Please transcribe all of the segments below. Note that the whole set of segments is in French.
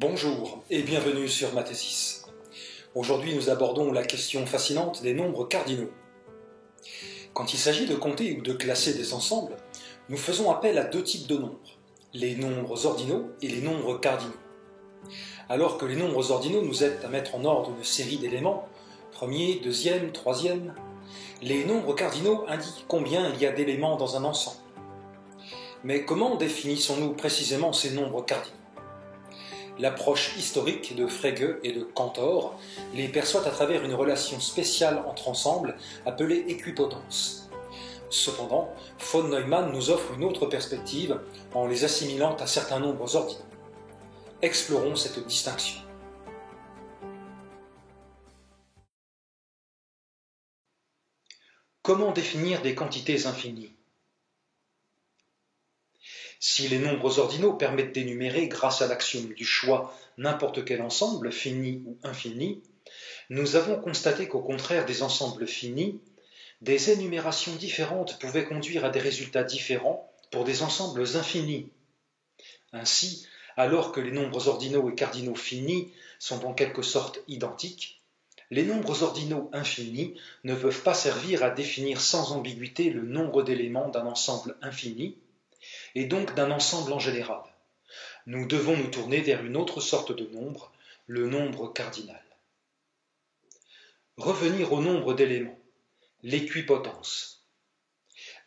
Bonjour et bienvenue sur Mathésis. Aujourd'hui nous abordons la question fascinante des nombres cardinaux. Quand il s'agit de compter ou de classer des ensembles, nous faisons appel à deux types de nombres, les nombres ordinaux et les nombres cardinaux. Alors que les nombres ordinaux nous aident à mettre en ordre une série d'éléments, premier, deuxième, troisième, les nombres cardinaux indiquent combien il y a d'éléments dans un ensemble. Mais comment définissons-nous précisément ces nombres cardinaux ? L'approche historique de Frege et de Cantor les perçoit à travers une relation spéciale entre ensembles appelée équipotence. Cependant, von Neumann nous offre une autre perspective en les assimilant à certains nombres ordinaux. Explorons cette distinction. Comment définir des quantités infinies ? Si les nombres ordinaux permettent d'énumérer, grâce à l'axiome du choix, n'importe quel ensemble, fini ou infini, nous avons constaté qu'au contraire des ensembles finis, des énumérations différentes pouvaient conduire à des résultats différents pour des ensembles infinis. Ainsi, alors que les nombres ordinaux et cardinaux finis sont en quelque sorte identiques, les nombres ordinaux infinis ne peuvent pas servir à définir sans ambiguïté le nombre d'éléments d'un ensemble infini, et donc d'un ensemble en général. Nous devons nous tourner vers une autre sorte de nombre, le nombre cardinal. Revenir au nombre d'éléments, l'équipotence.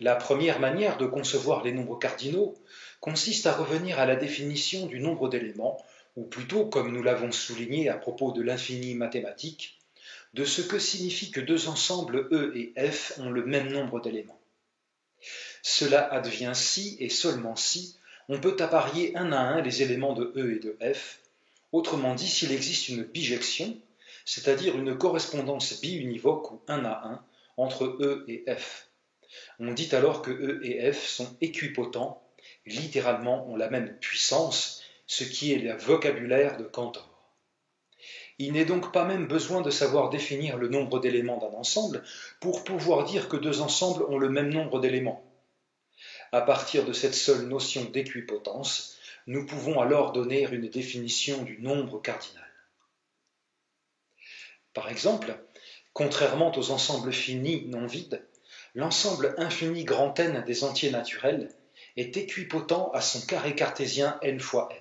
La première manière de concevoir les nombres cardinaux consiste à revenir à la définition du nombre d'éléments, ou plutôt, comme nous l'avons souligné à propos de l'infini mathématique, de ce que signifie que deux ensembles E et F ont le même nombre d'éléments. Cela advient si et seulement si on peut apparier un à un les éléments de E et de F, autrement dit s'il existe une bijection, c'est-à-dire une correspondance biunivoque ou 1 à 1 entre E et F. On dit alors que E et F sont équipotents, littéralement ont la même puissance, ce qui est le vocabulaire de Cantor. Il n'est donc pas même besoin de savoir définir le nombre d'éléments d'un ensemble pour pouvoir dire que deux ensembles ont le même nombre d'éléments. À partir de cette seule notion d'équipotence, nous pouvons alors donner une définition du nombre cardinal. Par exemple, contrairement aux ensembles finis non vides, l'ensemble infini grand N des entiers naturels est équipotent à son carré cartésien n fois n.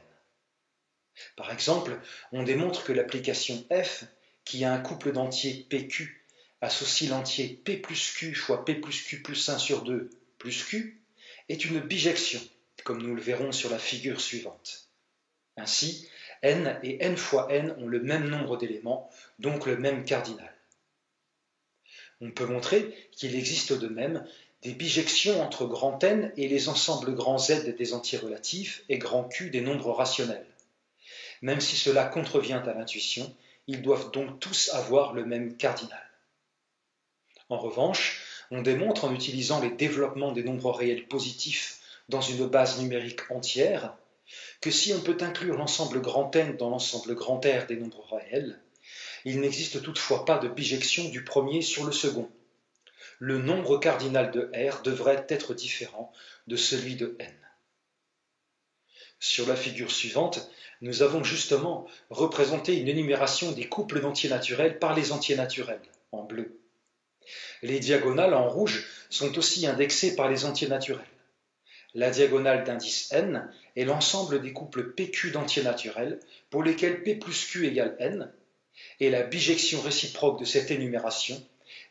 Par exemple, on démontre que l'application f, qui a un couple d'entiers pq, associe l'entier p plus q fois p plus q plus 1 sur 2 plus q, est une bijection, comme nous le verrons sur la figure suivante. Ainsi, n et n fois n ont le même nombre d'éléments, donc le même cardinal. On peut montrer qu'il existe de même des bijections entre grand N et les ensembles grand Z des entiers relatifs et grand Q des nombres rationnels. Même si cela contrevient à l'intuition, ils doivent donc tous avoir le même cardinal. En revanche, on démontre en utilisant les développements des nombres réels positifs dans une base numérique entière que si on peut inclure l'ensemble grand N dans l'ensemble grand R des nombres réels, il n'existe toutefois pas de bijection du premier sur le second. Le nombre cardinal de R devrait être différent de celui de N. Sur la figure suivante, nous avons justement représenté une énumération des couples d'entiers naturels par les entiers naturels, en bleu. Les diagonales en rouge sont aussi indexées par les entiers naturels. La diagonale d'indice n est l'ensemble des couples PQ d'entiers naturels pour lesquels P plus Q égale n, et la bijection réciproque de cette énumération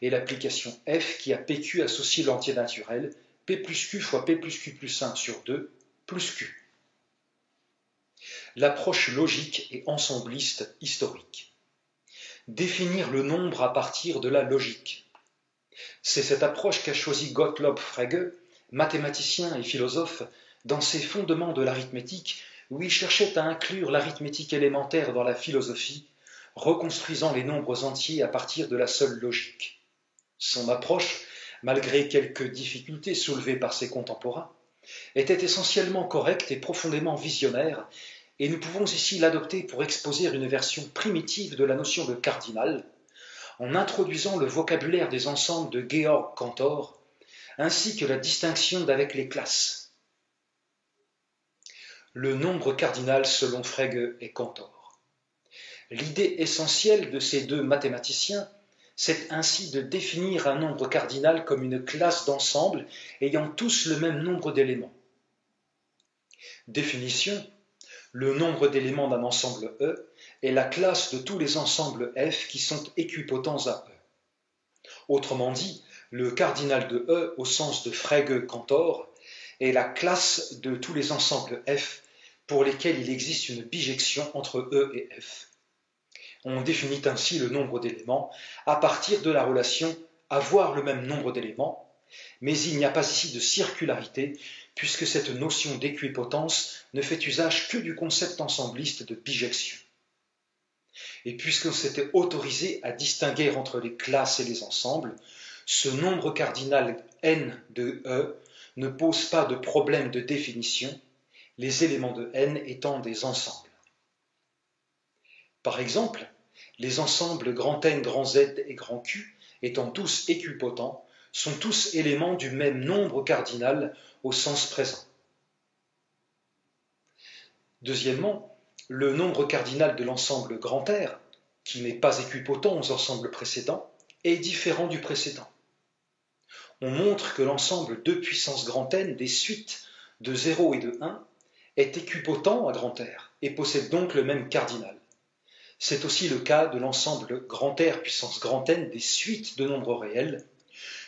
est l'application F qui a PQ associé l'entier naturel P plus Q fois P plus Q plus 1 sur 2 plus Q. L'approche logique et ensembliste historique. Définir le nombre à partir de la logique. C'est cette approche qu'a choisie Gottlob Frege, mathématicien et philosophe, dans ses fondements de l'arithmétique, où il cherchait à inclure l'arithmétique élémentaire dans la philosophie, reconstruisant les nombres entiers à partir de la seule logique. Son approche, malgré quelques difficultés soulevées par ses contemporains, était essentiellement correcte et profondément visionnaire, et nous pouvons ici l'adopter pour exposer une version primitive de la notion de cardinal, en introduisant le vocabulaire des ensembles de Georg Cantor, ainsi que la distinction d'avec les classes. Le nombre cardinal selon Frege et Cantor. L'idée essentielle de ces deux mathématiciens, c'est ainsi de définir un nombre cardinal comme une classe d'ensembles ayant tous le même nombre d'éléments. Définition: le nombre d'éléments d'un ensemble E est la classe de tous les ensembles F qui sont équipotents à E. Autrement dit, le cardinal de E au sens de Frege-Cantor est la classe de tous les ensembles F pour lesquels il existe une bijection entre E et F. On définit ainsi le nombre d'éléments à partir de la relation avoir le même nombre d'éléments, mais il n'y a pas ici de circularité puisque cette notion d'équipotence ne fait usage que du concept ensembliste de bijection. Et puisqu'on s'était autorisé à distinguer entre les classes et les ensembles, ce nombre cardinal n de E ne pose pas de problème de définition, les éléments de n étant des ensembles. Par exemple, les ensembles grand N, grand Z et grand Q, étant tous équipotents, sont tous éléments du même nombre cardinal au sens présent. Deuxièmement, le nombre cardinal de l'ensemble grand R, qui n'est pas équipotent aux ensembles précédents, est différent du précédent. On montre que l'ensemble 2 puissance grand N des suites de 0 et de 1 est équipotent à grand R et possède donc le même cardinal. C'est aussi le cas de l'ensemble grand R puissance grand N des suites de nombres réels,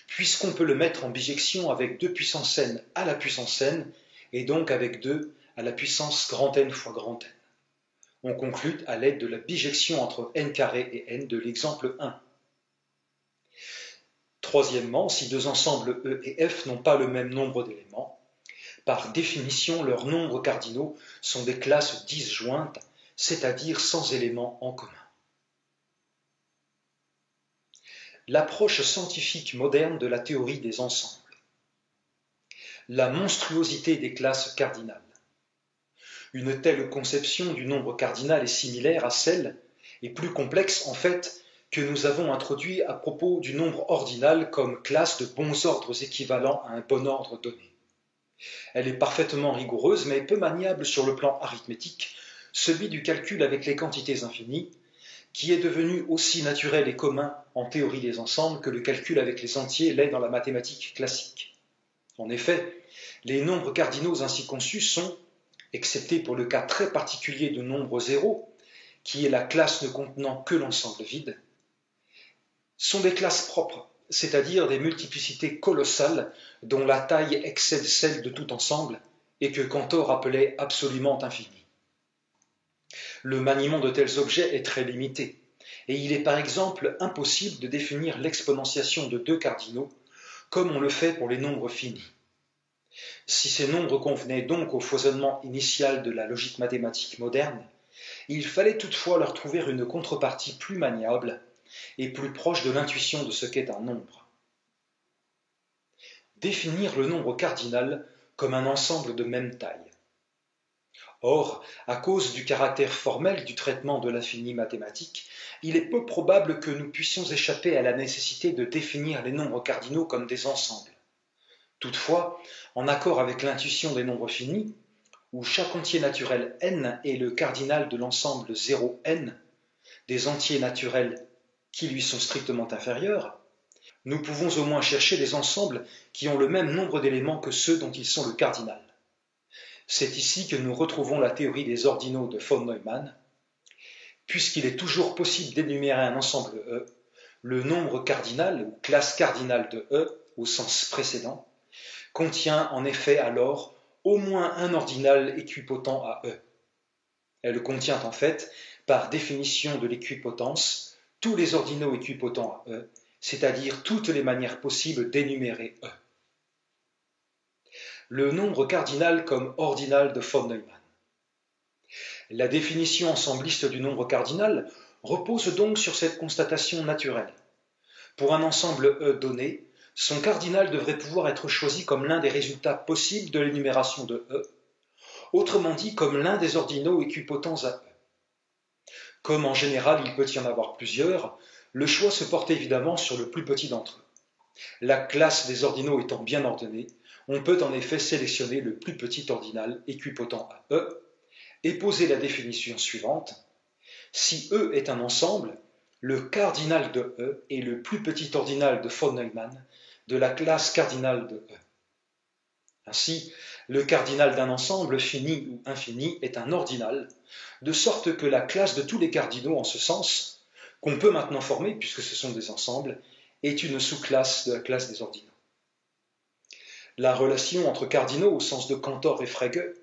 puisqu'on peut le mettre en bijection avec 2 puissance n à la puissance n, et donc avec 2 à la puissance grand N fois grand N. On conclut à l'aide de la bijection entre n carré et n de l'exemple 1. Troisièmement, si deux ensembles E et F n'ont pas le même nombre d'éléments, par définition, leurs nombres cardinaux sont des classes disjointes, c'est-à-dire sans éléments en commun. L'approche scientifique moderne de la théorie des ensembles. La monstruosité des classes cardinales. Une telle conception du nombre cardinal est similaire à celle, et plus complexe en fait, que nous avons introduite à propos du nombre ordinal comme classe de bons ordres équivalents à un bon ordre donné. Elle est parfaitement rigoureuse, mais peu maniable sur le plan arithmétique, celui du calcul avec les quantités infinies, qui est devenu aussi naturel et commun en théorie des ensembles que le calcul avec les entiers l'est dans la mathématique classique. En effet, les nombres cardinaux ainsi conçus sont, excepté pour le cas très particulier de nombre zéro, qui est la classe ne contenant que l'ensemble vide, sont des classes propres, c'est-à-dire des multiplicités colossales dont la taille excède celle de tout ensemble et que Cantor appelait absolument infinies. Le maniement de tels objets est très limité, et il est par exemple impossible de définir l'exponentiation de deux cardinaux comme on le fait pour les nombres finis. Si ces nombres convenaient donc au foisonnement initial de la logique mathématique moderne, il fallait toutefois leur trouver une contrepartie plus maniable et plus proche de l'intuition de ce qu'est un nombre. Définir le nombre cardinal comme un ensemble de même taille. Or, à cause du caractère formel du traitement de l'infini mathématique, il est peu probable que nous puissions échapper à la nécessité de définir les nombres cardinaux comme des ensembles. Toutefois, en accord avec l'intuition des nombres finis, où chaque entier naturel n est le cardinal de l'ensemble 0n, des entiers naturels qui lui sont strictement inférieurs, nous pouvons au moins chercher des ensembles qui ont le même nombre d'éléments que ceux dont ils sont le cardinal. C'est ici que nous retrouvons la théorie des ordinaux de von Neumann. Puisqu'il est toujours possible d'énumérer un ensemble E, le nombre cardinal ou classe cardinale de E, au sens précédent, contient en effet alors au moins un ordinal équipotent à E. Elle contient en fait, par définition de l'équipotence, tous les ordinaux équipotents à E, c'est-à-dire toutes les manières possibles d'énumérer E. Le nombre cardinal comme ordinal de von Neumann. La définition ensembliste du nombre cardinal repose donc sur cette constatation naturelle. Pour un ensemble E donné, son cardinal devrait pouvoir être choisi comme l'un des résultats possibles de l'énumération de E, autrement dit comme l'un des ordinaux équipotents à E. Comme en général il peut y en avoir plusieurs, le choix se porte évidemment sur le plus petit d'entre eux. La classe des ordinaux étant bien ordonnée, on peut en effet sélectionner le plus petit ordinal équipotent à E et poser la définition suivante. Si E est un ensemble, le cardinal de E est le plus petit ordinal de von Neumann de la classe cardinale de E. Ainsi, le cardinal d'un ensemble fini ou infini est un ordinal, de sorte que la classe de tous les cardinaux en ce sens, qu'on peut maintenant former puisque ce sont des ensembles, est une sous-classe de la classe des ordinaux. La relation entre cardinaux au sens de Cantor et Frege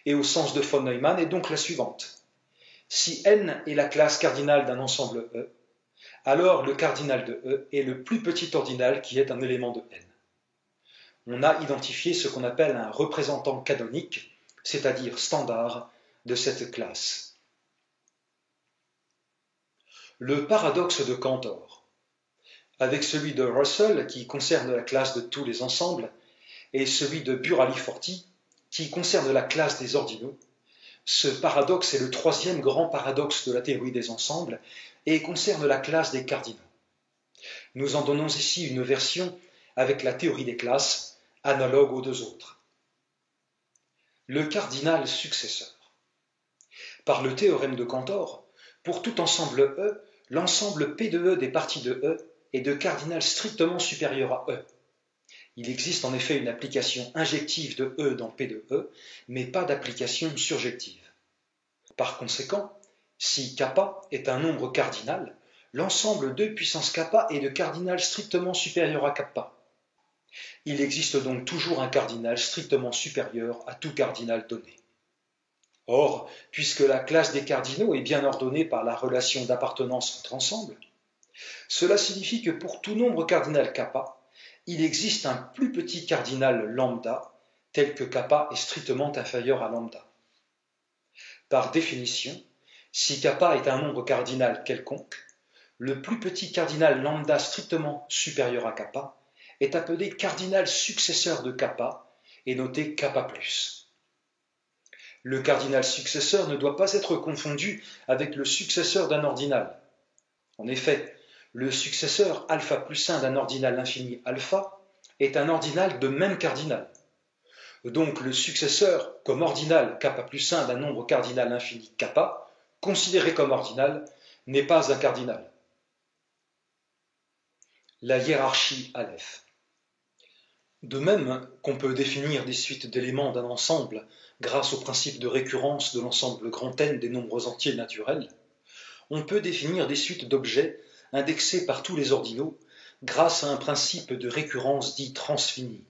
et au sens de von Neumann est donc la suivante. Si n est la classe cardinale d'un ensemble E, alors le cardinal de E est le plus petit ordinal qui est un élément de n. On a identifié ce qu'on appelle un représentant canonique, c'est-à-dire standard, de cette classe. Le paradoxe de Cantor, avec celui de Russell qui concerne la classe de tous les ensembles, et celui de Burali-Forti qui concerne la classe des ordinaux, ce paradoxe est le troisième grand paradoxe de la théorie des ensembles et concerne la classe des cardinaux. Nous en donnons ici une version avec la théorie des classes, analogue aux deux autres. Le cardinal successeur. Par le théorème de Cantor, pour tout ensemble E, l'ensemble P de E des parties de E est de cardinal strictement supérieur à E. Il existe en effet une application injective de E dans P de E, mais pas d'application surjective. Par conséquent, si K est un nombre cardinal, l'ensemble 2 puissance K est de cardinal strictement supérieur à K. Il existe donc toujours un cardinal strictement supérieur à tout cardinal donné. Or, puisque la classe des cardinaux est bien ordonnée par la relation d'appartenance entre ensembles, cela signifie que pour tout nombre cardinal K, il existe un plus petit cardinal lambda, tel que K est strictement inférieur à lambda. Par définition, si K est un nombre cardinal quelconque, le plus petit cardinal lambda strictement supérieur à K est appelé cardinal successeur de K et noté K+. Le cardinal successeur ne doit pas être confondu avec le successeur d'un ordinal. En effet, le successeur alpha plus 1 d'un ordinal infini alpha est un ordinal de même cardinal. Donc le successeur comme ordinal K plus 1 d'un nombre cardinal infini K, considéré comme ordinal, n'est pas un cardinal. La hiérarchie Aleph. De même qu'on peut définir des suites d'éléments d'un ensemble grâce au principe de récurrence de l'ensemble grand N des nombres entiers naturels, on peut définir des suites d'objets indexés par tous les ordinaux grâce à un principe de récurrence dit transfini.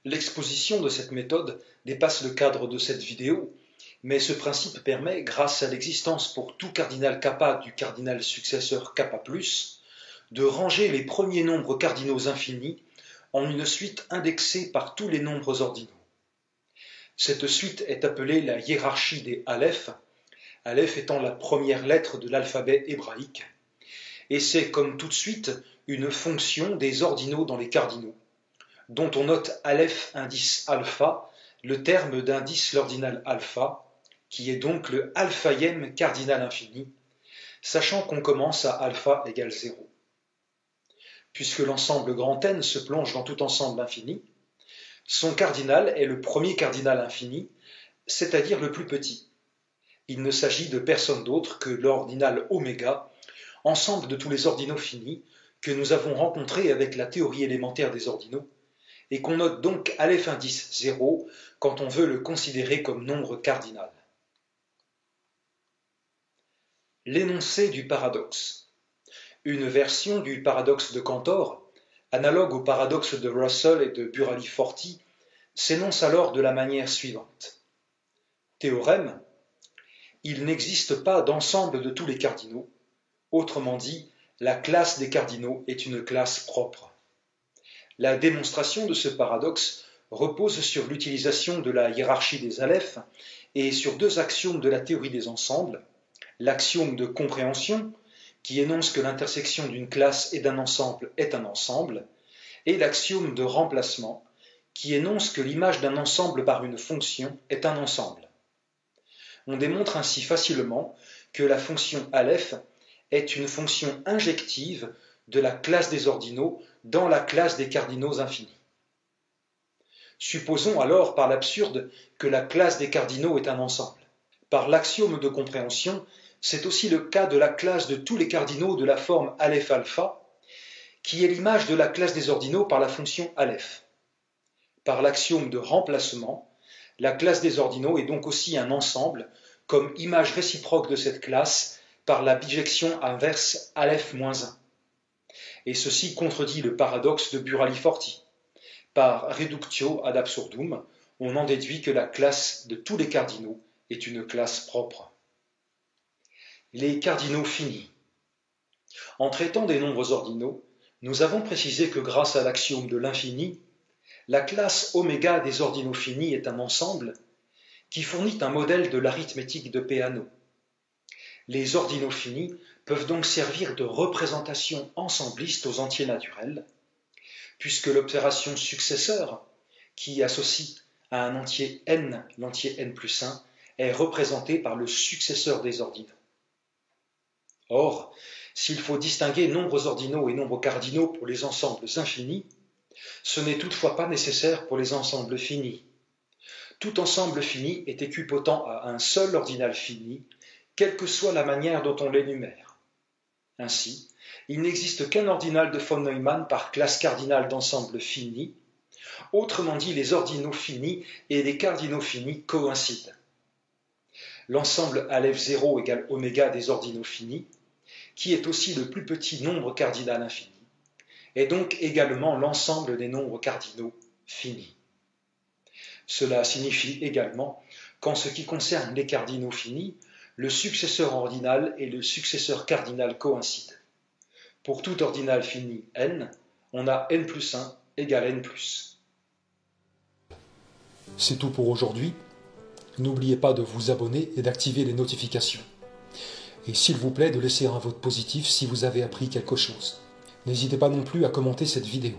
L'exposition de cette méthode dépasse le cadre de cette vidéo, mais ce principe permet, grâce à l'existence pour tout cardinal K du cardinal successeur K+, de ranger les premiers nombres cardinaux infinis en une suite indexée par tous les nombres ordinaux. Cette suite est appelée la hiérarchie des Aleph, Aleph étant la première lettre de l'alphabet hébraïque, et c'est comme toute suite une fonction des ordinaux dans les cardinaux, dont on note Aleph indice alpha, le terme d'indice l'ordinal alpha, qui est donc le alphaïème cardinal infini, sachant qu'on commence à alpha égale 0. Puisque l'ensemble grand N se plonge dans tout ensemble infini, son cardinal est le premier cardinal infini, c'est-à-dire le plus petit. Il ne s'agit de personne d'autre que l'ordinal oméga, ensemble de tous les ordinaux finis que nous avons rencontrés avec la théorie élémentaire des ordinaux, et qu'on note donc Aleph indice 0 quand on veut le considérer comme nombre cardinal. L'énoncé du paradoxe. Une version du paradoxe de Cantor, analogue au paradoxe de Russell et de Burali-Forti, s'énonce alors de la manière suivante. Théorème, il n'existe pas d'ensemble de tous les cardinaux, autrement dit, la classe des cardinaux est une classe propre. La démonstration de ce paradoxe repose sur l'utilisation de la hiérarchie des Aleph et sur deux axiomes de la théorie des ensembles, l'axiome de compréhension, qui énonce que l'intersection d'une classe et d'un ensemble est un ensemble, et l'axiome de remplacement, qui énonce que l'image d'un ensemble par une fonction est un ensemble. On démontre ainsi facilement que la fonction Aleph est une fonction injective de la classe des ordinaux dans la classe des cardinaux infinis. Supposons alors par l'absurde que la classe des cardinaux est un ensemble. Par l'axiome de compréhension, C'est aussi le cas de la classe de tous les cardinaux de la forme Aleph alpha, qui est l'image de la classe des ordinaux par la fonction Aleph. Par l'axiome de remplacement, la classe des ordinaux est donc aussi un ensemble, comme image réciproque de cette classe par la bijection inverse Aleph-1. Et ceci contredit le paradoxe de Burali-Forti. Par reductio ad absurdum, on en déduit que la classe de tous les cardinaux est une classe propre. Les cardinaux finis. En traitant des nombres ordinaux, nous avons précisé que grâce à l'axiome de l'infini, la classe oméga des ordinaux finis est un ensemble qui fournit un modèle de l'arithmétique de Peano. Les ordinaux finis peuvent donc servir de représentation ensembliste aux entiers naturels, puisque l'opération successeur, qui associe à un entier n l'entier n plus 1, est représentée par le successeur des ordinaux. Or, s'il faut distinguer nombres ordinaux et nombres cardinaux pour les ensembles infinis, ce n'est toutefois pas nécessaire pour les ensembles finis. Tout ensemble fini est équipotent à un seul ordinal fini, quelle que soit la manière dont on l'énumère. Ainsi, il n'existe qu'un ordinal de von Neumann par classe cardinale d'ensemble fini, autrement dit les ordinaux finis et les cardinaux finis coïncident. L'ensemble Aleph 0 égale oméga des ordinaux finis, qui est aussi le plus petit nombre cardinal infini, est donc également l'ensemble des nombres cardinaux finis. Cela signifie également qu'en ce qui concerne les cardinaux finis, le successeur ordinal et le successeur cardinal coïncident. Pour tout ordinal fini n, on a n plus 1 égale n plus. C'est tout pour aujourd'hui. N'oubliez pas de vous abonner et d'activer les notifications. Et s'il vous plaît, de laisser un vote positif si vous avez appris quelque chose. N'hésitez pas non plus à commenter cette vidéo.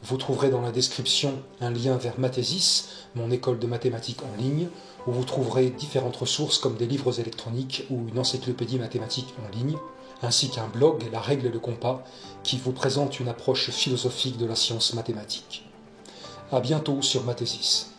Vous trouverez dans la description un lien vers Mathésis, mon école de mathématiques en ligne, où vous trouverez différentes ressources comme des livres électroniques ou une encyclopédie mathématique en ligne, ainsi qu'un blog, La Règle et le Compas, qui vous présente une approche philosophique de la science mathématique. À bientôt sur Mathésis.